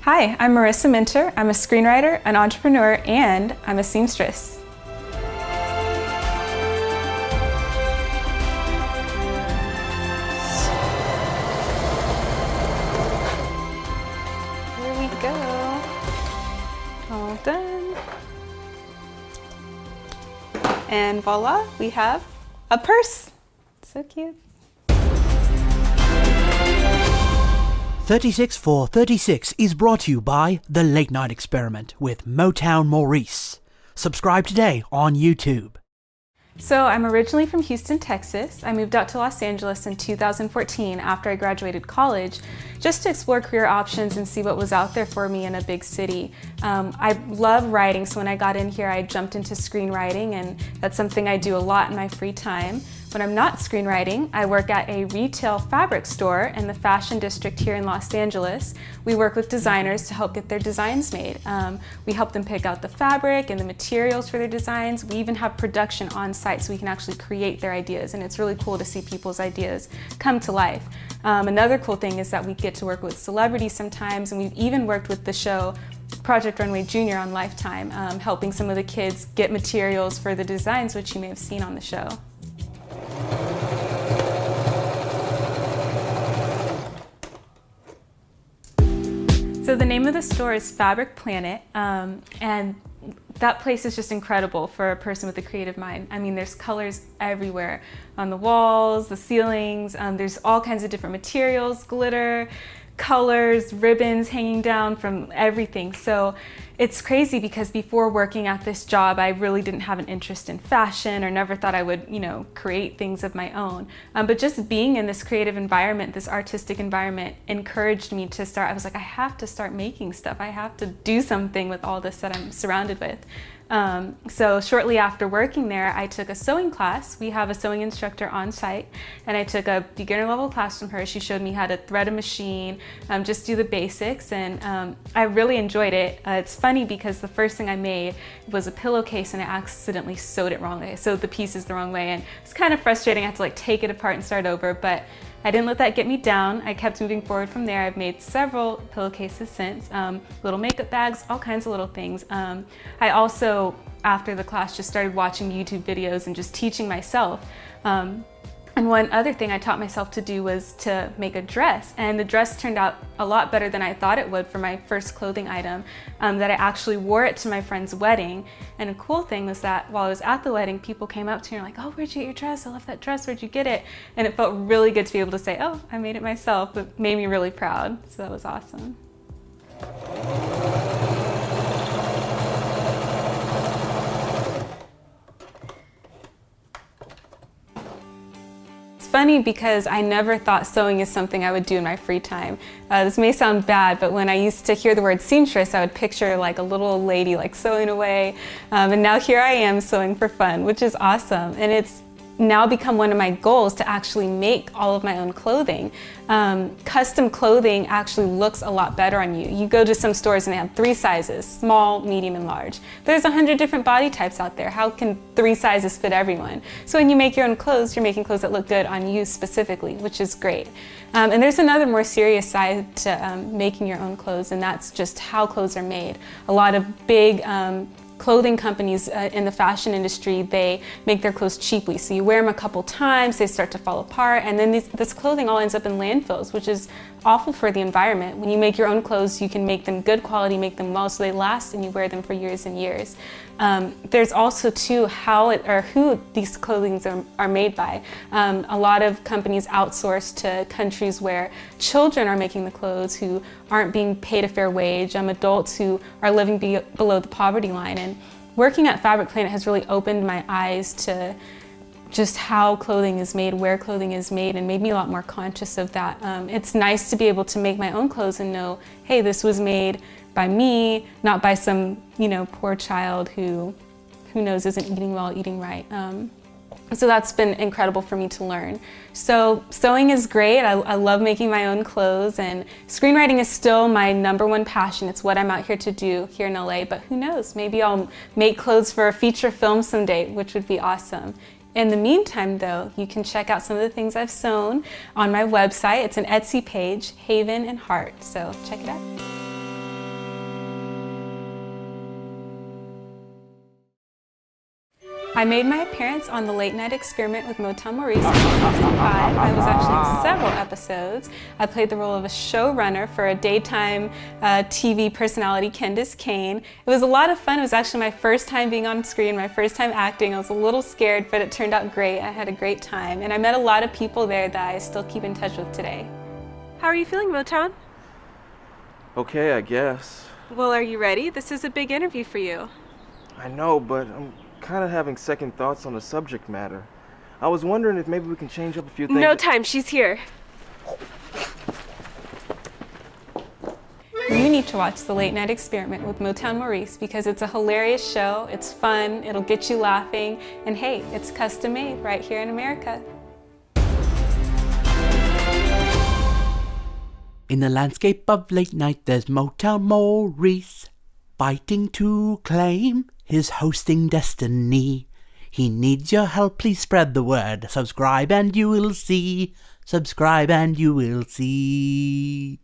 Hi, I'm Marissa Minter. I'm a screenwriter, an entrepreneur, and I'm a seamstress. Here we go. All done. And voila, we have a purse. So cute. 36 for 36 is brought to you by The Late Night Experiment with Motown Maurice. Subscribe today on YouTube. So I'm originally from Houston, Texas. I moved out to Los Angeles in 2014 after I graduated college, just to explore career options and see what was out there for me in a big city. I love writing, so when I got in here, I jumped into screenwriting, and that's something I do a lot in my free time. When I'm not screenwriting, I work at a retail fabric store in the fashion district here in Los Angeles. We work with designers to help get their designs made. We help them pick out the fabric and the materials for their designs. We even have production on site so we can actually create their ideas, and it's really cool to see people's ideas come to life. Another cool thing is that we get to work with celebrities sometimes, and we've even worked with the show Project Runway Junior on Lifetime, helping some of the kids get materials for the designs, which you may have seen on the show. So the name of the store is Fabric Planet, and that place is just incredible for a person with a creative mind. I mean, there's colors everywhere on the walls, the ceilings, there's all kinds of different materials, glitter, colors, ribbons hanging down from everything. So it's crazy because before working at this job, I really didn't have an interest in fashion or never thought I would, create things of my own. But just being in this creative environment, this artistic environment, encouraged me to start. I was like, I have to start making stuff. I have to do something with all this that I'm surrounded with. So shortly after working there, I took a sewing class. We have a sewing instructor on site, and I took a beginner level class from her. She showed me how to thread a machine, just do the basics, and I really enjoyed it. It's funny because the first thing I made was a pillowcase, and I accidentally sewed it wrong. I sewed the pieces the wrong way, and it's kind of frustrating. I had to take it apart and start over, but I didn't let that get me down. I kept moving forward from there. I've made several pillowcases since, little makeup bags, all kinds of little things. I also, after the class, just started watching YouTube videos and just teaching myself. And one other thing I taught myself to do was to make a dress, and the dress turned out a lot better than I thought it would for my first clothing item, that I actually wore it to my friend's wedding. And a cool thing was that while I was at the wedding, people came up to me and were like, oh, where'd you get your dress? I love that dress, where'd you get it? And it felt really good to be able to say, oh, I made it myself. It made me really proud, so that was awesome. Funny because I never thought sewing is something I would do in my free time. This may sound bad, but when I used to hear the word seamstress, I would picture like a little old lady sewing away, and now here I am sewing for fun, which is awesome. And it's now become one of my goals to actually make all of my own clothing. Custom clothing actually looks a lot better on you. You go to some stores and they have 3 sizes, small, medium, and large. There's 100 different body types out there. How can 3 sizes fit everyone? So when you make your own clothes, you're making clothes that look good on you specifically, which is great. And there's another more serious side to making your own clothes, and that's just how clothes are made. A lot of big clothing companies in the fashion industry, they make their clothes cheaply. So you wear them a couple times, they start to fall apart, and then this clothing all ends up in landfills, which is awful for the environment. When you make your own clothes, you can make them good quality, make them well so they last, and you wear them for years and years. There's also too who these clothings are made by. A lot of companies outsource to countries where children are making the clothes who aren't being paid a fair wage, adults who are living below the poverty line. And working at Fabric Planet has really opened my eyes to just how clothing is made, where clothing is made, and made me a lot more conscious of that. It's nice to be able to make my own clothes and know, hey, this was made by me, not by some, poor child who knows isn't eating well, eating right. So that's been incredible for me to learn. So sewing is great. I love making my own clothes, and screenwriting is still my #1 passion. It's what I'm out here to do here in LA, but who knows, maybe I'll make clothes for a feature film someday, which would be awesome. In the meantime, though, you can check out some of the things I've sewn on my website. It's an Etsy page, Haven and Heart, so check it out. I made my appearance on the Late Night Experiment with Motown Maurice in season 5. I was actually in several episodes. I played the role of a showrunner for a daytime TV personality, Candace Kane. It was a lot of fun. It was actually my first time being on screen, my first time acting. I was a little scared, but it turned out great. I had a great time, and I met a lot of people there that I still keep in touch with today. How are you feeling, Motown? Okay, I guess. Well, are you ready? This is a big interview for you. I know, but I'm kind of having second thoughts on the subject matter. I was wondering if maybe we can change up a few things. No time, she's here. You need to watch the Late Night Experiment with Motown Maurice because it's a hilarious show, it's fun, it'll get you laughing, and hey, it's custom made right here in America. In the landscape of late night, there's Motown Maurice, fighting to claim his hosting destiny. He needs your help, please spread the word. Subscribe and you will see. Subscribe and you will see.